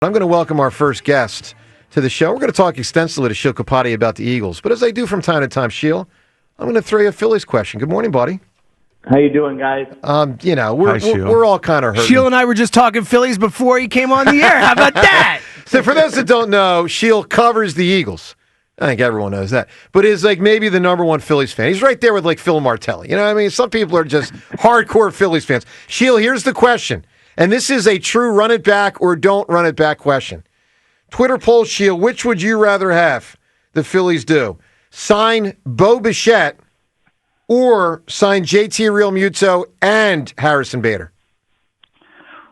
I'm going to welcome our first guest to the show. We're going to talk extensively to Sheil Kapadia about the Eagles. But as I do from time to time, Sheil, I'm going to throw you a Phillies question. Good morning, buddy. How you doing, guys? We're all kind of hurting. Sheil and I were just talking Phillies before he came on the air. How about that? So for those that don't know, Sheil covers the Eagles. I think everyone knows that. But is like maybe the number one Phillies fan. He's right there with like Phil Martelli. You know what I mean? Some people are just hardcore Phillies fans. Sheil, here's the question. And this is a true run it back or don't run it back question. Twitter poll, Sheil, which would you rather have the Phillies do? Sign Bo Bichette or sign JT Realmuto and Harrison Bader?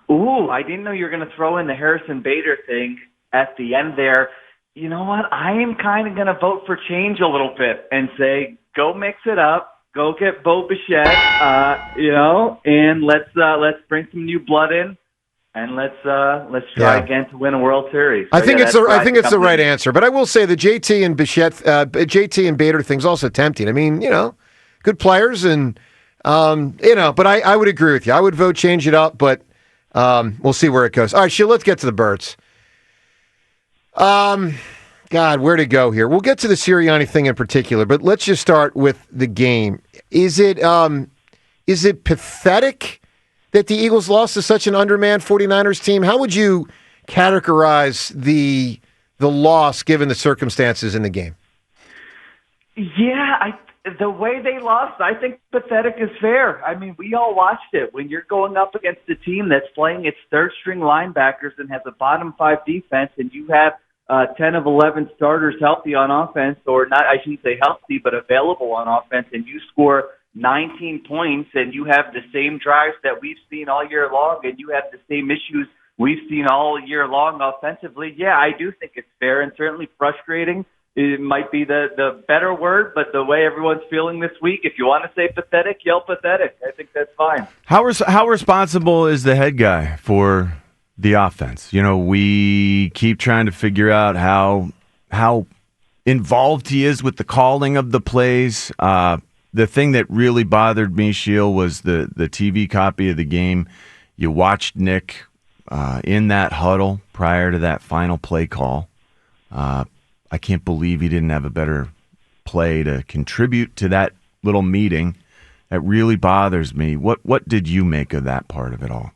Ooh, I didn't know you were going to throw in the Harrison Bader thing at the end there. You know what? I am kind of going to vote for change a little bit and say go mix it up. Go get Bo Bichette, and let's bring some new blood in, and let's try again to win a World Series. So I think it's the right answer. But I will say the JT and Bichette, JT and Bader thing's also tempting. I mean, good players, and But I would agree with you. I would vote change it up, but we'll see where it goes. All right, Sheil, let's get to the birds. God, where to go here? We'll get to the Sirianni thing in particular, but let's just start with the game. Is it pathetic that the Eagles lost to such an undermanned 49ers team? How would you categorize the loss given the circumstances in the game? Yeah, the way they lost, I think pathetic is fair. I mean, we all watched it. When you're going up against a team that's playing its third-string linebackers and has a bottom-5 defense, and you have 10 of 11 starters healthy on offense, or not, I shouldn't say healthy, but available on offense, and you score 19 points, and you have the same drives that we've seen all year long, and you have the same issues we've seen all year long offensively. Yeah, I do think it's fair and certainly frustrating. It might be the better word, but the way everyone's feeling this week, if you want to say pathetic, yell pathetic. I think that's fine. How responsible is the head guy for the offense? We keep trying to figure out how involved he is with the calling of the plays. The thing that really bothered me, Sheil, was the TV copy of the game. You watched Nick in that huddle prior to that final play call. I can't believe he didn't have a better play to contribute to that little meeting. That really bothers me. What did you make of that part of it all?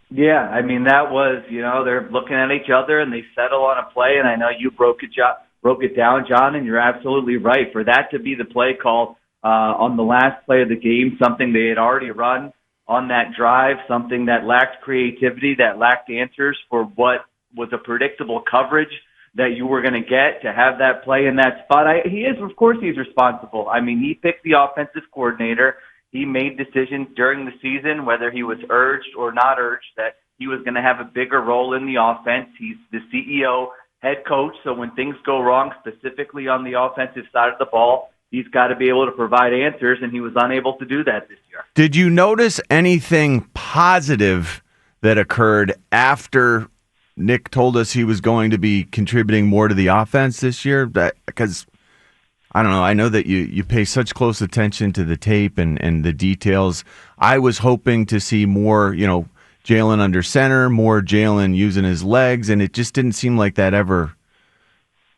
Yeah, I mean, that was, they're looking at each other and they settle on a play, and I know you broke it down, John, and you're absolutely right. For that to be the play call on the last play of the game, something they had already run on that drive, something that lacked creativity, that lacked answers for what was a predictable coverage that you were going to get, to have that play in that spot. Of course he's responsible. I mean, he picked the offensive coordinator. He made decisions during the season, whether he was urged or not urged, that he was going to have a bigger role in the offense. He's the CEO, head coach, so when things go wrong, specifically on the offensive side of the ball, he's got to be able to provide answers, and he was unable to do that this year. Did you notice anything positive that occurred after Nick told us he was going to be contributing more to the offense this year? Because I don't know. I know that you pay such close attention to the tape and the details. I was hoping to see more, Jalen under center, more Jalen using his legs, and it just didn't seem like that ever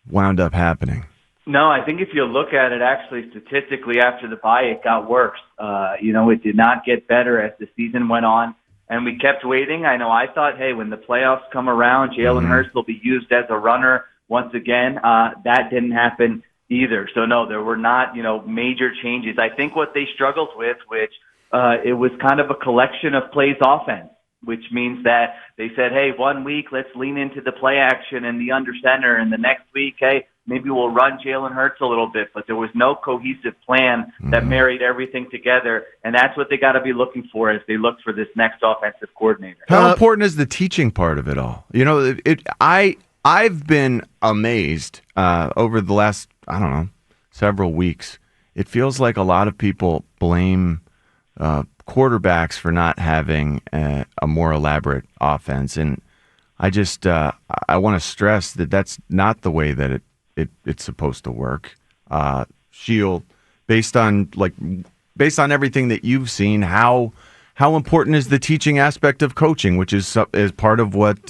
wound up happening. No, I think if you look at it actually statistically after the bye, it got worse. It did not get better as the season went on, and we kept waiting. I know I thought, hey, when the playoffs come around, Jalen Hurts will be used as a runner once again. That didn't happen either. So, no, there were not, major changes. I think what they struggled with, which it was kind of a collection of plays offense, which means that they said, hey, 1 week, let's lean into the play action and the under center, and the next week, hey, maybe we'll run Jalen Hurts a little bit. But there was no cohesive plan that married everything together, and that's what they got to be looking for as they look for this next offensive coordinator. How important is the teaching part of it all? I've been amazed over the last, several weeks. It feels like a lot of people blame quarterbacks for not having a more elaborate offense, and I just I want to stress that that's not the way that it's supposed to work. Sheil, based on everything that you've seen, how how important is the teaching aspect of coaching, which is part of what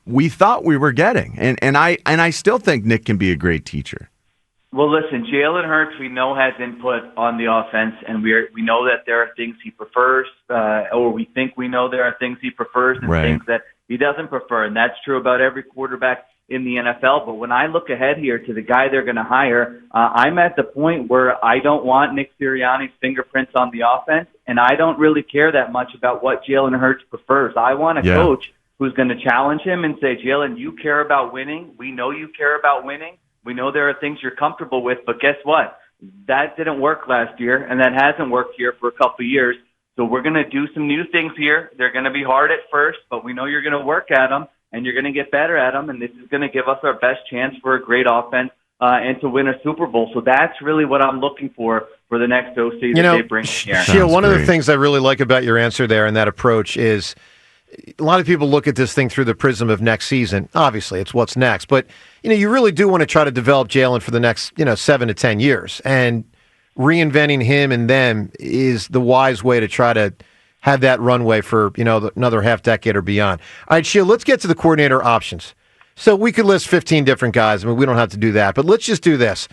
we thought we were getting. And I still think Nick can be a great teacher. Well, listen, Jalen Hurts, we know has input on the offense, and we know that there are things he prefers, or we think we know there are things he prefers and things that he doesn't prefer, and that's true about every quarterback in the NFL. But when I look ahead here to the guy they're going to hire, I'm at the point where I don't want Nick Sirianni's fingerprints on the offense, and I don't really care that much about what Jalen Hurts prefers. I want a coach who's going to challenge him and say, Jalen, you care about winning. We know you care about winning. We know there are things you're comfortable with, but guess what? That didn't work last year, and that hasn't worked here for a couple of years. So we're going to do some new things here. They're going to be hard at first, but we know you're going to work at them, and you're going to get better at them, and this is going to give us our best chance for a great offense and to win a Super Bowl. So that's really what I'm looking for the next OC that they bring here. Sheil, one of the things I really like about your answer there and that approach is a lot of people look at this thing through the prism of next season. Obviously, it's what's next. But, you really do want to try to develop Jalen for the next, 7 to 10 years. And reinventing him and them is the wise way to try to have that runway for, another half decade or beyond. All right, Sheil, let's get to the coordinator options. So we could list 15 different guys. I mean, we don't have to do that. But let's just do this.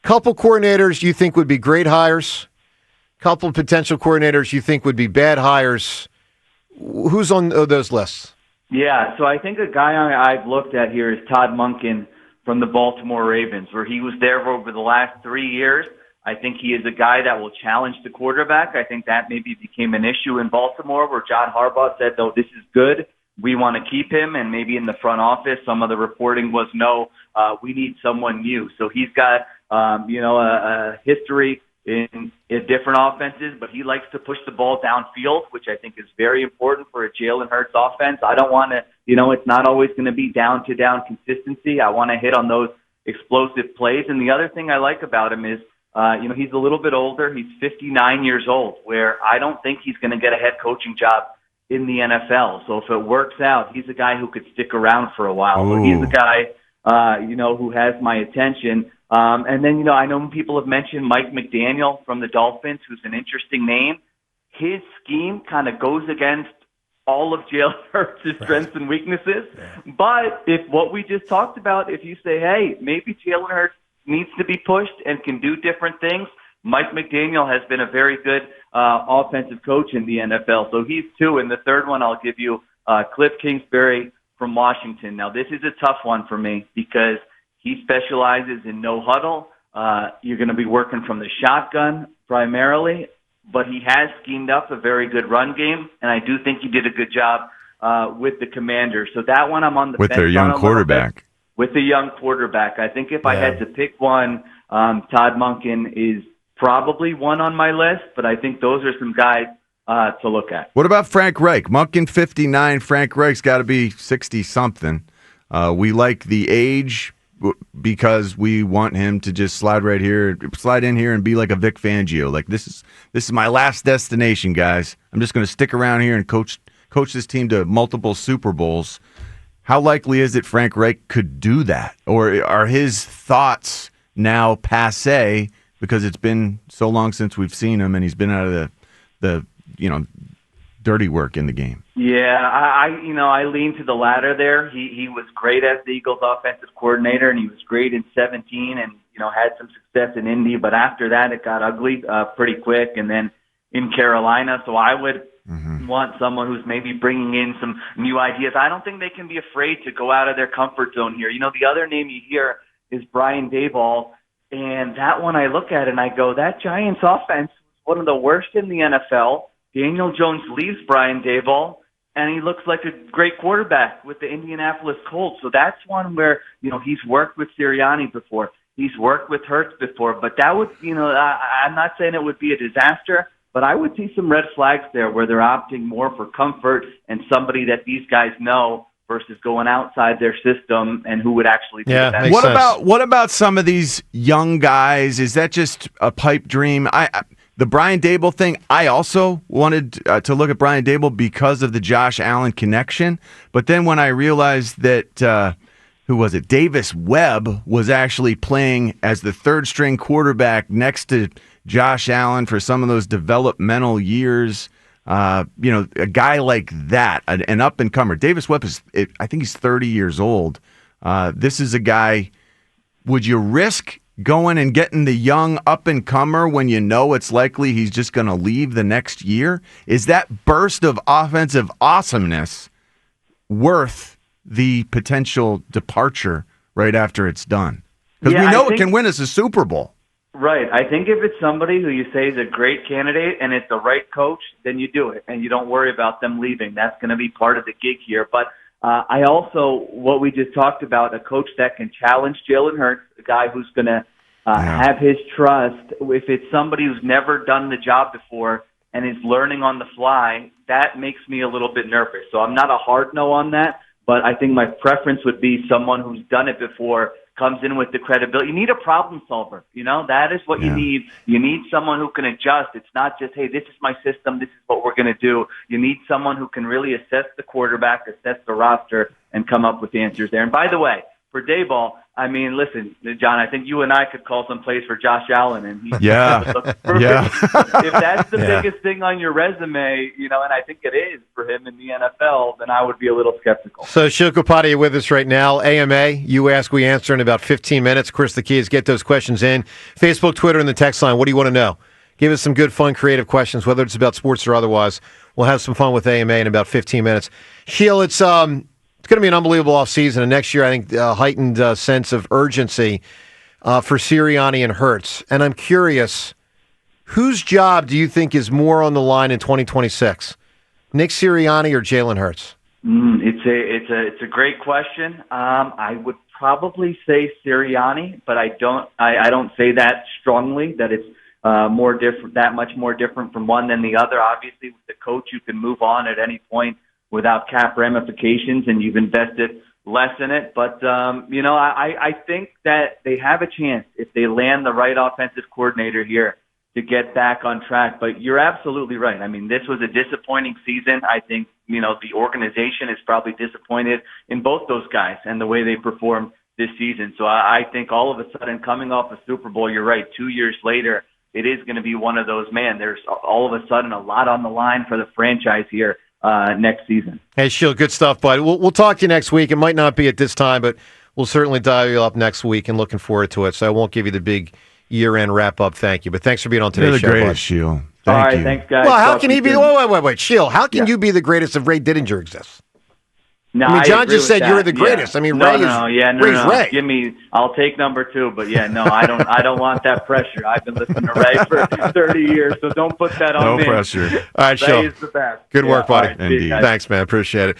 Couple coordinators you think would be great hires. Couple potential coordinators you think would be bad hires. Who's on those lists? Yeah, so I think a guy I've looked at here is Todd Monken from the Baltimore Ravens, where he was there for over the last 3 years. I think he is a guy that will challenge the quarterback. I think that maybe became an issue in Baltimore where John Harbaugh said, no, this is good. We want to keep him. And maybe in the front office, some of the reporting was, no, we need someone new. So he's got, a history in different offenses, but he likes to push the ball downfield, which I think is very important for a Jalen Hurts offense. I don't want to, it's not always going to be down-to-down consistency. I want to hit on those explosive plays. And the other thing I like about him is, he's a little bit older. He's 59 years old, where I don't think he's going to get a head coaching job in the NFL. So if it works out, he's a guy who could stick around for a while. But he's a guy, who has my attention. And then, I know people have mentioned Mike McDaniel from the Dolphins, who's an interesting name. His scheme kind of goes against all of Jalen Hurts' strengths and weaknesses. But if what we just talked about, if you say, hey, maybe Jalen Hurts needs to be pushed and can do different things, Mike McDaniel has been a very good offensive coach in the NFL. So he's two. And the third one I'll give you, Cliff Kingsbury from Washington. Now, this is a tough one for me because he specializes in no huddle. You're going to be working from the shotgun primarily, but he has schemed up a very good run game, and I do think he did a good job with the Commanders. So that one I'm on the with fence their young quarterback. With the young quarterback, I think if I had to pick one, Todd Monken is probably one on my list, but I think those are some guys to look at. What about Frank Reich? Monken 59, Frank Reich's got to be 60-something. We like the age because we want him to just slide in here and be like a Vic Fangio. Like this is my last destination, guys. I'm just going to stick around here and coach this team to multiple Super Bowls. How likely is it Frank Reich could do that? Or are his thoughts now passé because it's been so long since we've seen him and he's been out of the dirty work in the game? Yeah, I lean to the latter there. He was great as the Eagles offensive coordinator, and he was great in 2017 and, had some success in Indy. But after that, it got ugly pretty quick. And then in Carolina, so I would want someone who's maybe bringing in some new ideas. I don't think they can be afraid to go out of their comfort zone here. The other name you hear is Brian Daboll, and that one I look at and I go, that Giants offense was one of the worst in the NFL. Daniel Jones leaves Brian Daboll, and he looks like a great quarterback with the Indianapolis Colts. So that's one where, he's worked with Sirianni before. He's worked with Hurts before. But that would, I'm not saying it would be a disaster, but I would see some red flags there where they're opting more for comfort and somebody that these guys know versus going outside their system and who would actually do that. What about some of these young guys? Is that just a pipe dream? The Brian Daboll thing, I also wanted to look at Brian Daboll because of the Josh Allen connection. But then when I realized that, Davis Webb was actually playing as the third-string quarterback next to Josh Allen for some of those developmental years, A guy like that, an up-and-comer. Davis Webb I think he's 30 years old. This is a guy, would you risk going and getting the young up-and-comer when you know it's likely he's just going to leave the next year? Is that burst of offensive awesomeness worth the potential departure right after it's done? Because we know it can win us a Super Bowl. Right. I think if it's somebody who you say is a great candidate and it's the right coach, then you do it, and you don't worry about them leaving. That's going to be part of the gig here. But I also, what we just talked about, a coach that can challenge Jalen Hurts, a guy who's going to have his trust. If it's somebody who's never done the job before and is learning on the fly, that makes me a little bit nervous. So I'm not a hard no on that, but I think my preference would be someone who's done it before, comes in with the credibility. You need a problem solver. That is what you need. You need someone who can adjust. It's not just, hey, this is my system, this is what we're going to do. You need someone who can really assess the quarterback, assess the roster, and come up with answers there. And by the way, for Dayball, I mean, listen, John, I think you and I could call some plays for Josh Allen, and he looks perfect. Yeah. If that's the biggest thing on your resume, and I think it is for him in the NFL, then I would be a little skeptical. So Sheil Kapadia with us right now. AMA, you ask, we answer in about 15 minutes. Of course, the key is get those questions in. Facebook, Twitter, and the text line. What do you want to know? Give us some good, fun, creative questions, whether it's about sports or otherwise. We'll have some fun with AMA in about 15 minutes. Sheil, it's going to be an unbelievable offseason, and next year I think a heightened sense of urgency for Sirianni and Hurts. And I'm curious, whose job do you think is more on the line in 2026? Nick Sirianni or Jalen Hurts? It's a great question. I would probably say Sirianni, but I don't say that strongly, that it's that much more different from one than the other. Obviously, with the coach, you can move on at any point without cap ramifications, and you've invested less in it. But, I think that they have a chance if they land the right offensive coordinator here to get back on track. But you're absolutely right. I mean, this was a disappointing season. I think, the organization is probably disappointed in both those guys and the way they performed this season. So I think all of a sudden, coming off a Super Bowl, you're right, 2 years later, it is going to be one of those, there's all of a sudden a lot on the line for the franchise here next season. Hey, Sheil, good stuff, bud. We'll talk to you next week. It might not be at this time, but we'll certainly dial you up next week and looking forward to it. So I won't give you the big year-end wrap-up thank you, but thanks for being on today's show, bud. Sheil. All right, thanks, guys. Well, how can he be? Wait, Sheil, how can you be the greatest if Ray Didinger exists? No, John just said you're the greatest. Yeah. Ray's Ray. Give me. I'll take number 2, but I don't want that pressure. I've been listening to Ray for 30 years, so don't put that on me. No pressure. All right, Sheil. Ray is the best. Good work, buddy. Right, Thanks, man. Appreciate it.